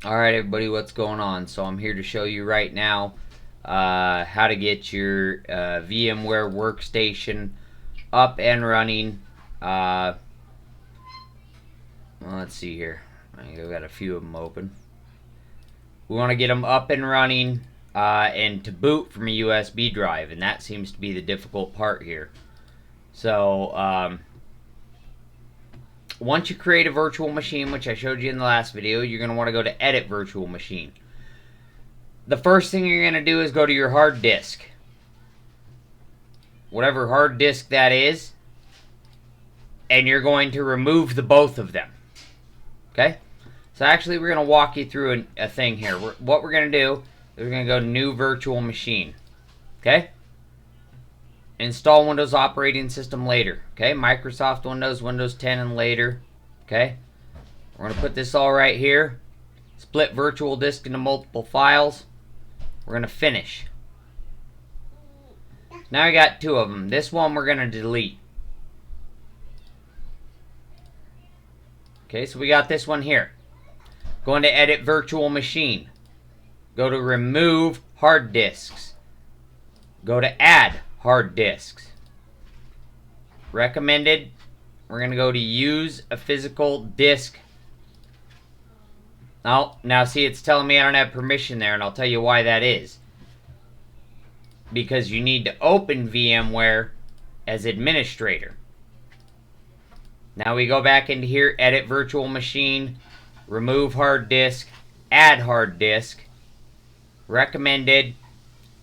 Alright everybody, what's going on? So I'm here to show you right now how to get your VMware workstation up and running. Well, let's see here. I've got a few of them open. We want to get them up and running and to boot from a USB drive, and that seems to be the difficult part here. So once you create a virtual machine, which I showed you in the last video, you're going to want to go to Edit Virtual Machine. The first thing you're going to do is go to your hard disk. Whatever hard disk that is. And you're going to remove the both of them. Okay? So actually we're going to walk you through a thing here. What we're going to do is we're going to go to New Virtual Machine. Okay? Install Windows operating system later. Okay? Microsoft Windows, Windows 10 and later. Okay? We're going to put this all right here. Split virtual disk into multiple files. We're going to finish. Now I got two of them. This one we're going to delete. Okay, so we got this one here. Going to Edit Virtual Machine. Go to Remove Hard Disks. Go to Add Hard Disks. Recommended. We're going to go to Use a Physical Disk. Oh, now see, it's telling me I don't have permission there, and I'll tell you why that is. Because you need to open VMware as administrator. Now we go back into here, Edit Virtual Machine, Remove Hard Disk, Add Hard Disk, Recommended,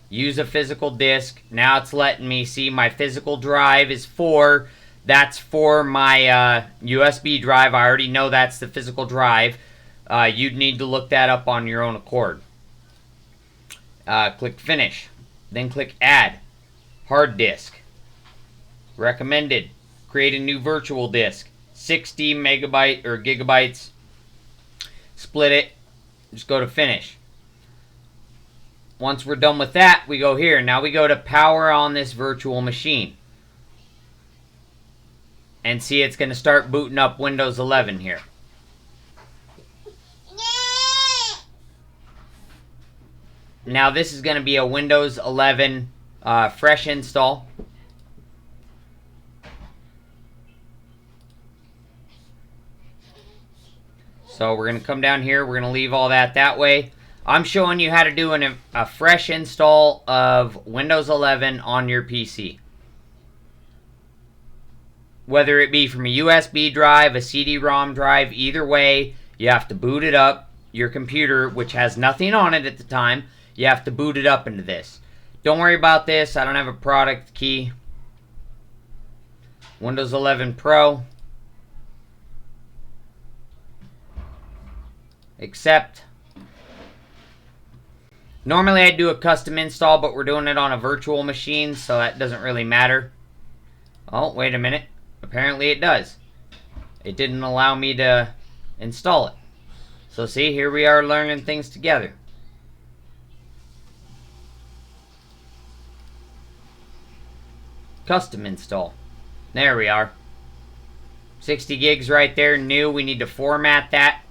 Use a Physical Disk. Now it's letting me see my physical drive is 4. That's for my USB drive. I already know that's the physical drive. You'd need to look that up on your own accord. Click Finish. Then click Add. Hard Disk. Recommended. Create a new virtual disk. 60 megabyte or gigabytes. Split it. Just go to Finish. Once we're done with that, we go here. Now we go to Power on this virtual machine. And see, it's going to start booting up Windows 11 here. Now this is going to be a Windows 11 fresh install. So we're going to come down here. We're going to leave all that way. I'm showing you how to do a fresh install of Windows 11 on your PC. Whether it be from a USB drive, a CD-ROM drive, either way, you have to boot it up. Your computer, which has nothing on it at the time, you have to boot it up into this. Don't worry about this. I don't have a product key. Windows 11 Pro. Accept. Normally I'd do a custom install, but we're doing it on a virtual machine, so that doesn't really matter. Oh, wait a minute. Apparently it does. It didn't allow me to install it. So see, here we are learning things together. Custom install. There we are. 60 gigs right there, new. We need to format that.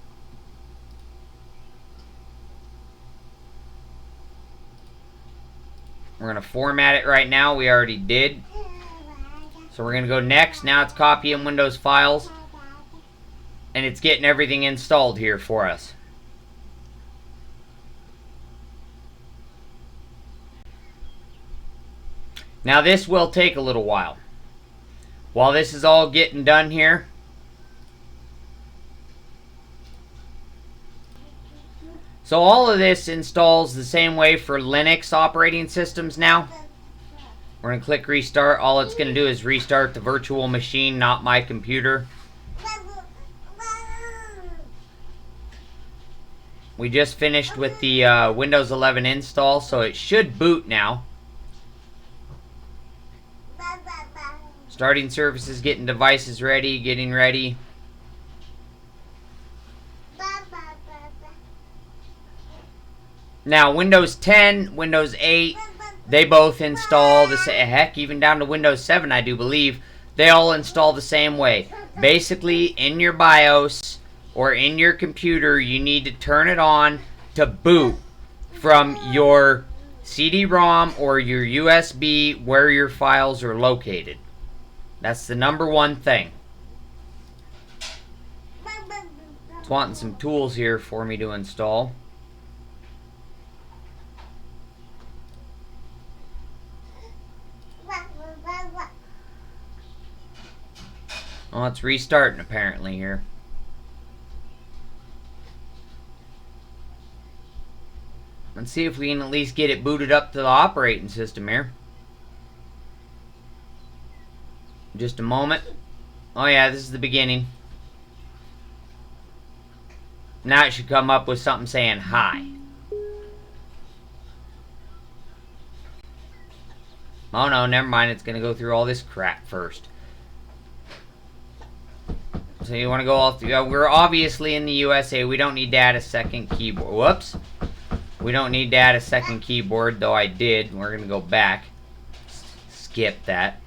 We're going to format it right now. We already did. So we're going to go next. Now it's copying Windows files. And it's getting everything installed here for us. Now this will take a little while. While this is all getting done here, so all of this installs the same way for Linux operating systems now. We're going to click restart. All it's going to do is restart the virtual machine, not my computer. We just finished with the Windows 11 install, so it should boot now. Starting services, getting devices ready, getting ready. Now, Windows 10, Windows 8, they both install the same. Heck, even down to Windows 7, I do believe. They all install the same way. Basically, in your BIOS, or in your computer, you need to turn it on to boot from your CD-ROM or your USB where your files are located. That's the number one thing. It's wanting some tools here for me to install. Oh, it's restarting apparently here. Let's see if we can at least get it booted up to the operating system here. Just a moment. Oh yeah, this is the beginning. Now it should come up with something saying hi. Oh no, never mind. It's going to go through all this crap first. So you want to go all through. We're obviously in the USA. We don't need to add a second keyboard. Whoops. We don't need to add a second keyboard, though I did. We're going to go back. Skip that.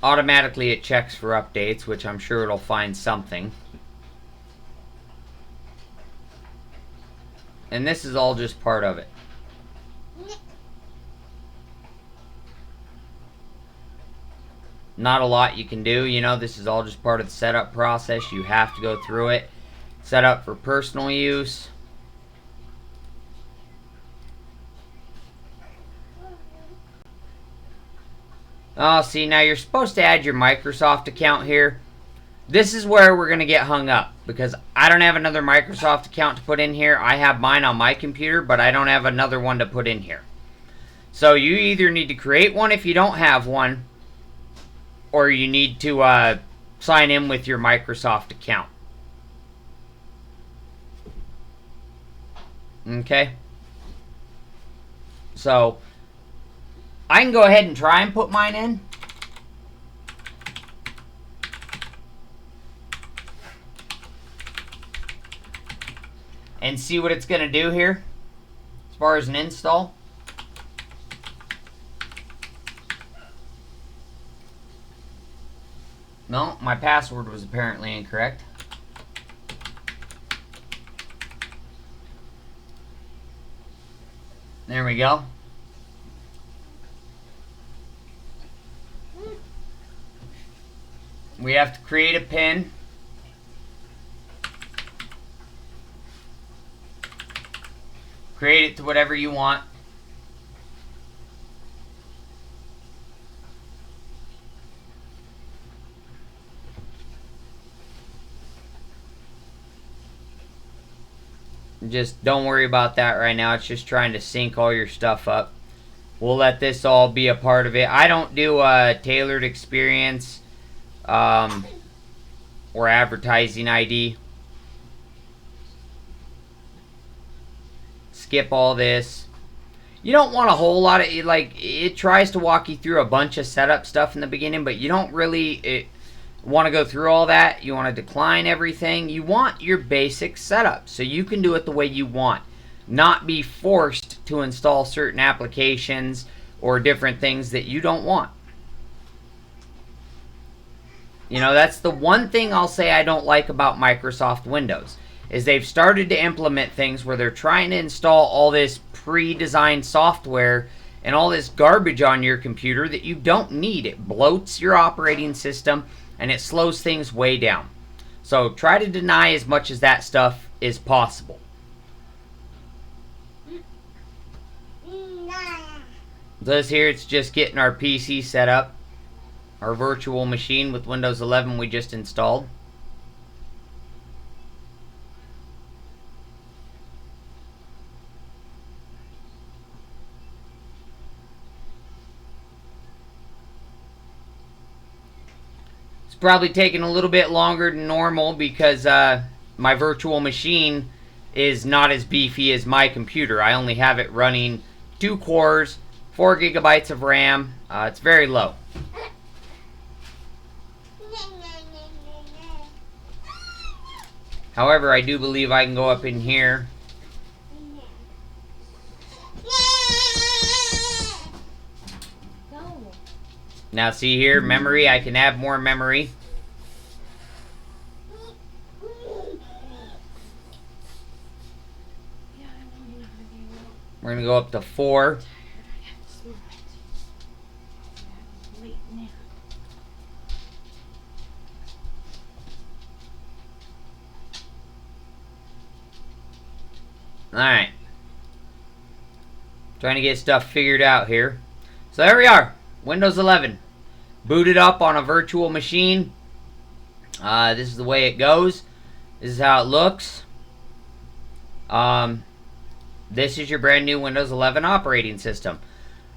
Automatically it checks for updates, which I'm sure it'll find something. And this is all just part of it. Not a lot you can do. You know, this is all just part of the setup process. You have to go through it. Set up for personal use. Oh, see, now you're supposed to add your Microsoft account here. This is where we're going to get hung up, because I don't have another Microsoft account to put in here. I have mine on my computer, but I don't have another one to put in here. So you either need to create one if you don't have one, or you need to sign in with your Microsoft account. Okay? So I can go ahead and try and put mine in. And see what it's going to do here as far as an install. No, my password was apparently incorrect. There we go. We have to create a pin. Create it to whatever you want. Just don't worry about that right now. It's just trying to sync all your stuff up. We'll let this all be a part of it. I don't do a tailored experience or advertising ID. Skip all this. You don't want a whole lot of it. Like, it tries to walk you through a bunch of setup stuff in the beginning, but you don't really want to go through all that. You want to decline everything. You want your basic setup so you can do it the way you want, not be forced to install certain applications or different things that you don't want. You know, that's the one thing I'll say I don't like about Microsoft Windows, is they've started to implement things where they're trying to install all this pre-designed software and all this garbage on your computer that you don't need. It bloats your operating system and it slows things way down. So try to deny as much as that stuff is possible. This here, it's just getting our PC set up, our virtual machine with Windows 11 we just installed. It's probably taking a little bit longer than normal because my virtual machine is not as beefy as my computer. I only have it running 2 cores, 4 gigabytes of RAM. It's very low. However, I do believe I can go up in here. Now see here, memory, I can add more memory. We're going to go up to 4. Alright. Trying to get stuff figured out here. So there we are. Windows 11. Booted up on a virtual machine. This is the way it goes. This is how it looks. This is your brand new Windows 11 operating system.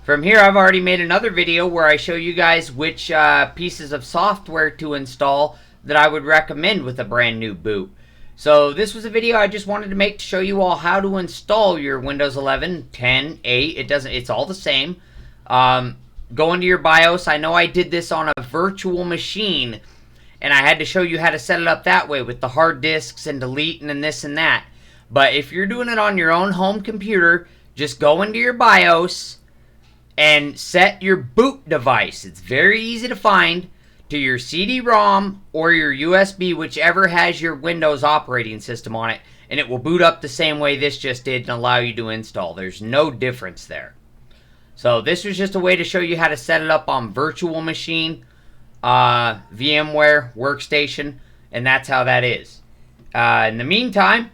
From here, I've already made another video where I show you guys which pieces of software to install that I would recommend with a brand new boot. So this was a video I just wanted to make to show you all how to install your Windows 11, 10, 8. It's all the same. Go into your BIOS. I know I did this on a virtual machine, and I had to show you how to set it up that way with the hard disks and deleting and this and that. But if you're doing it on your own home computer, just go into your BIOS and set your boot device. It's very easy to find, to your CD-ROM or your USB, whichever has your Windows operating system on it, and it will boot up the same way this just did and allow you to install. There's no difference there. So this was just a way to show you how to set it up on virtual machine, VMware workstation, and that's how that is. In the meantime,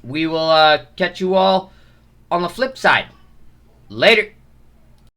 we will catch you all on the flip side. Later.